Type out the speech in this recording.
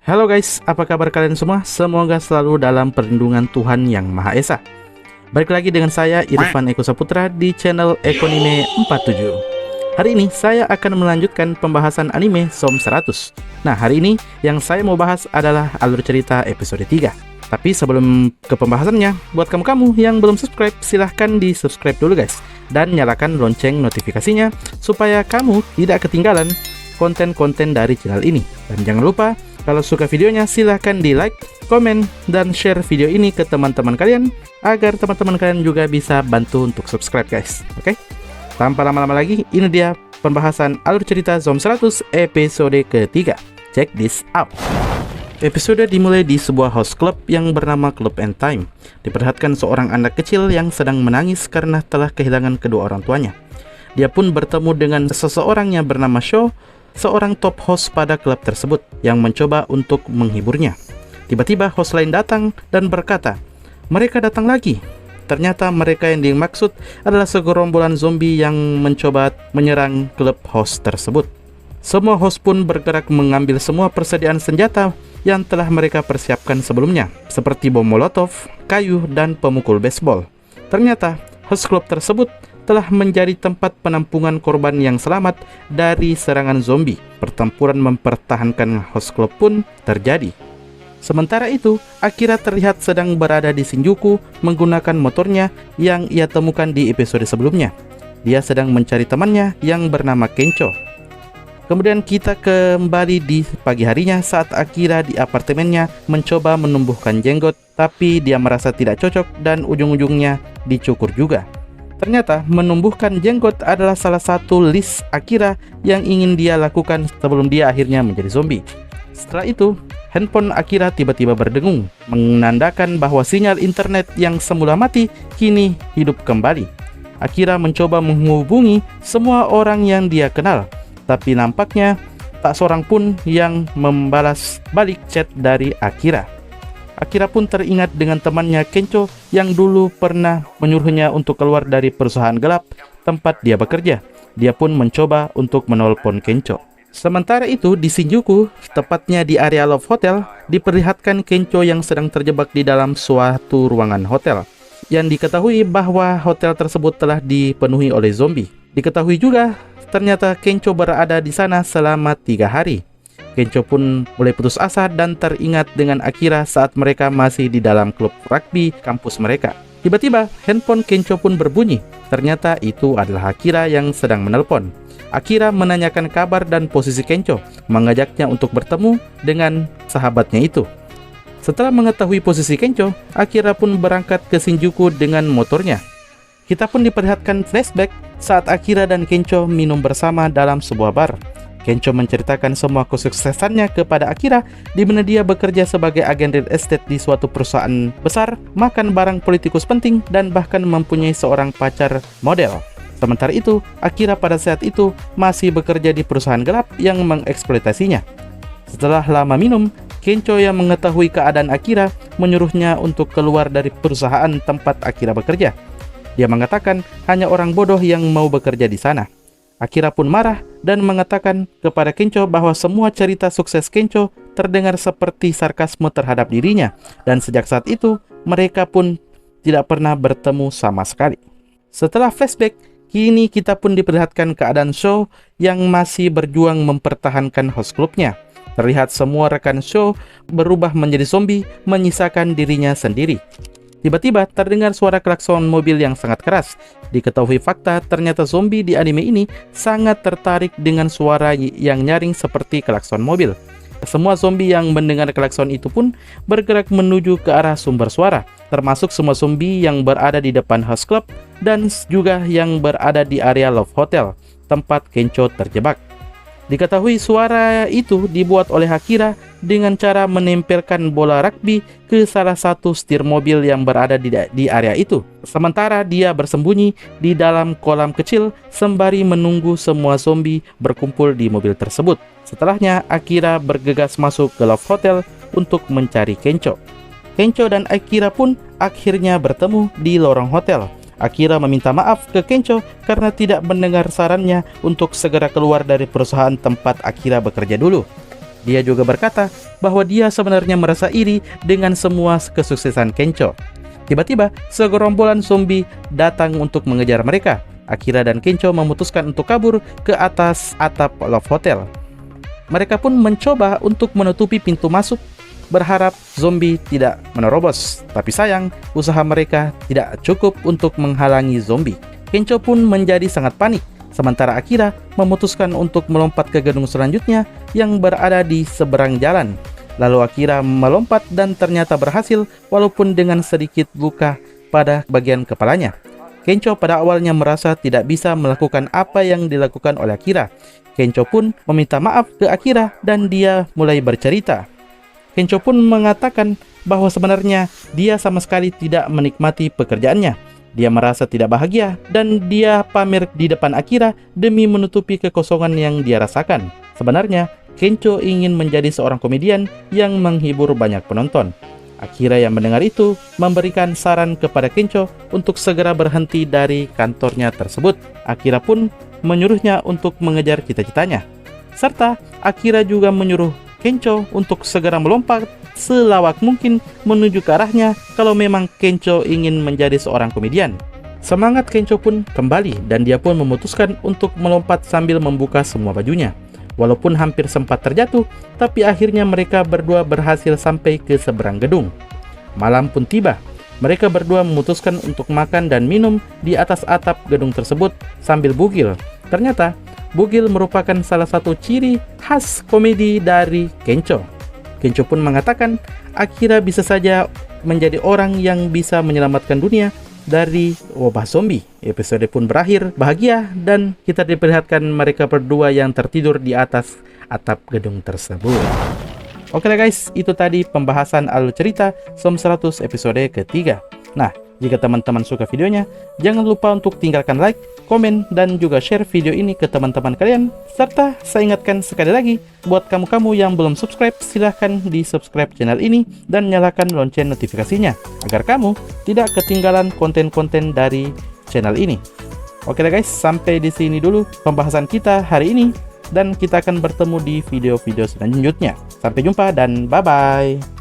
Halo guys, apa kabar kalian semua? Semoga selalu dalam perlindungan Tuhan Yang Maha Esa. Balik lagi dengan saya Irfan Eko Saputra di channel Ekonime 47. Hari ini saya akan melanjutkan pembahasan anime SOM 100. Nah, hari ini yang saya mau bahas adalah alur cerita episode 3. Tapi sebelum ke pembahasannya, buat kamu-kamu yang belum subscribe, silahkan di subscribe dulu guys. Dan nyalakan lonceng notifikasinya supaya kamu tidak ketinggalan konten-konten dari channel ini. Dan jangan lupa, kalau suka videonya silahkan di like, komen, dan share video ini ke teman-teman kalian agar teman-teman kalian juga bisa bantu untuk subscribe guys. Oke? Tanpa lama-lama lagi, ini dia pembahasan alur cerita SOM 100 episode ketiga. Check this out. Episode dimulai di sebuah house club yang bernama Club and Time. Diperlihatkan seorang anak kecil yang sedang menangis karena telah kehilangan kedua orang tuanya. Dia pun bertemu dengan seseorang yang bernama Sho, seorang top host pada klub tersebut yang mencoba untuk menghiburnya. Tiba-tiba host lain datang dan berkata, "Mereka datang lagi." Ternyata mereka yang dimaksud adalah segerombolan zombie yang mencoba menyerang klub host tersebut. Semua host pun bergerak mengambil semua persediaan senjata yang telah mereka persiapkan sebelumnya, seperti bom molotov, kayu, dan pemukul baseball. Ternyata host klub tersebut telah menjadi tempat penampungan korban yang selamat dari serangan zombie. Pertempuran mempertahankan host club pun terjadi. Sementara itu, Akira terlihat sedang berada di Shinjuku menggunakan motornya yang ia temukan di episode sebelumnya. Dia sedang mencari temannya yang bernama Kencho. Kemudian kita kembali di pagi harinya saat Akira di apartemennya mencoba menumbuhkan jenggot, tapi dia merasa tidak cocok dan ujung-ujungnya dicukur juga. Ternyata menumbuhkan jenggot adalah salah satu list Akira yang ingin dia lakukan sebelum dia akhirnya menjadi zombie. Setelah itu, handphone Akira tiba-tiba berdengung, menandakan bahwa sinyal internet yang semula mati kini hidup kembali. Akira mencoba menghubungi semua orang yang dia kenal, tapi nampaknya tak seorang pun yang membalas balik chat dari Akira. Akira pun teringat dengan temannya Kencho yang dulu pernah menyuruhnya untuk keluar dari perusahaan gelap tempat dia bekerja. Dia pun mencoba untuk menelpon Kencho. Sementara itu di Shinjuku, tepatnya di area Love Hotel, diperlihatkan Kencho yang sedang terjebak di dalam suatu ruangan hotel. Yang diketahui bahwa hotel tersebut telah dipenuhi oleh zombie. Diketahui juga ternyata Kencho berada di sana selama 3 hari. Kencho pun mulai putus asa dan teringat dengan Akira saat mereka masih di dalam klub rugby kampus mereka. Tiba-tiba handphone Kencho pun berbunyi. Ternyata itu adalah Akira yang sedang menelpon. Akira menanyakan kabar dan posisi Kencho, mengajaknya untuk bertemu dengan sahabatnya itu. Setelah mengetahui posisi Kencho, Akira pun berangkat ke Shinjuku dengan motornya. Kita pun diperlihatkan flashback saat Akira dan Kencho minum bersama dalam sebuah bar. Kencho menceritakan semua kesuksesannya kepada Akira, di mana dia bekerja sebagai agen real estate di suatu perusahaan besar, makan barang politikus penting, dan bahkan mempunyai seorang pacar model. Sementara itu, Akira pada saat itu masih bekerja di perusahaan gelap yang mengeksploitasinya. Setelah lama minum, Kencho yang mengetahui keadaan Akira menyuruhnya untuk keluar dari perusahaan tempat Akira bekerja. Dia mengatakan hanya orang bodoh yang mau bekerja di sana. Akira pun marah dan mengatakan kepada Kencho bahwa semua cerita sukses Kencho terdengar seperti sarkasme terhadap dirinya, dan sejak saat itu mereka pun tidak pernah bertemu sama sekali. Setelah flashback, kini kita pun diperlihatkan keadaan Sho yang masih berjuang mempertahankan host clubnya. Terlihat semua rekan Sho berubah menjadi zombie, menyisakan dirinya sendiri. Tiba-tiba terdengar suara klakson mobil yang sangat keras. Diketahui fakta, ternyata zombie di anime ini sangat tertarik dengan suara yang nyaring seperti klakson mobil. Semua zombie yang mendengar klakson itu pun bergerak menuju ke arah sumber suara, termasuk semua zombie yang berada di depan house club dan juga yang berada di area Love Hotel, tempat Kencho terjebak. Diketahui suara itu dibuat oleh Akira dengan cara menempelkan bola rugby ke salah satu setir mobil yang berada di area itu. Sementara dia bersembunyi di dalam kolam kecil sembari menunggu semua zombie berkumpul di mobil tersebut. Setelahnya, Akira bergegas masuk ke Love Hotel untuk mencari Kencho. Kencho dan Akira pun akhirnya bertemu di lorong hotel. Akira meminta maaf ke Kencho karena tidak mendengar sarannya untuk segera keluar dari perusahaan tempat Akira bekerja dulu. Dia juga berkata bahwa dia sebenarnya merasa iri dengan semua kesuksesan Kencho. Tiba-tiba, segerombolan zombie datang untuk mengejar mereka. Akira dan Kencho memutuskan untuk kabur ke atas atap Love Hotel. Mereka pun mencoba untuk menutupi pintu masuk, berharap zombie tidak menerobos. Tapi sayang, usaha mereka tidak cukup untuk menghalangi zombie. Kencho pun menjadi sangat panik, sementara Akira memutuskan untuk melompat ke gedung selanjutnya yang berada di seberang jalan. Lalu Akira melompat dan ternyata berhasil walaupun dengan sedikit luka pada bagian kepalanya. Kencho pada awalnya merasa tidak bisa melakukan apa yang dilakukan oleh Akira. Kencho pun meminta maaf ke Akira dan dia mulai bercerita. Kencho pun mengatakan bahwa sebenarnya dia sama sekali tidak menikmati pekerjaannya. Dia merasa tidak bahagia dan dia pamer di depan Akira demi menutupi kekosongan yang dia rasakan. Sebenarnya, Kencho ingin menjadi seorang komedian yang menghibur banyak penonton. Akira yang mendengar itu memberikan saran kepada Kencho untuk segera berhenti dari kantornya tersebut. Akira pun menyuruhnya untuk mengejar cita-citanya. Serta Akira juga menyuruh Kencho untuk segera melompat selawak mungkin menuju ke arahnya kalau memang Kencho ingin menjadi seorang komedian. Semangat Kencho pun kembali dan dia pun memutuskan untuk melompat sambil membuka semua bajunya. Walaupun hampir sempat terjatuh, tapi akhirnya mereka berdua berhasil sampai ke seberang gedung. Malam pun tiba. Mereka berdua memutuskan untuk makan dan minum di atas atap gedung tersebut sambil bugil. Ternyata, bugil merupakan salah satu ciri khas komedi dari Kencho. Kencho pun mengatakan Akira bisa saja menjadi orang yang bisa menyelamatkan dunia dari wabah zombie. Episode pun berakhir bahagia dan kita diperlihatkan mereka berdua yang tertidur di atas atap gedung tersebut. Oke guys, itu tadi pembahasan alur cerita Som 100 episode ketiga. Nah, jika teman-teman suka videonya, jangan lupa untuk tinggalkan like, komen, dan juga share video ini ke teman-teman kalian. Serta saya ingatkan sekali lagi, buat kamu-kamu yang belum subscribe, silahkan di subscribe channel ini dan nyalakan lonceng notifikasinya, agar kamu tidak ketinggalan konten-konten dari channel ini. Oke guys, sampai di sini dulu pembahasan kita hari ini, dan kita akan bertemu di video-video selanjutnya. Sampai jumpa dan bye-bye.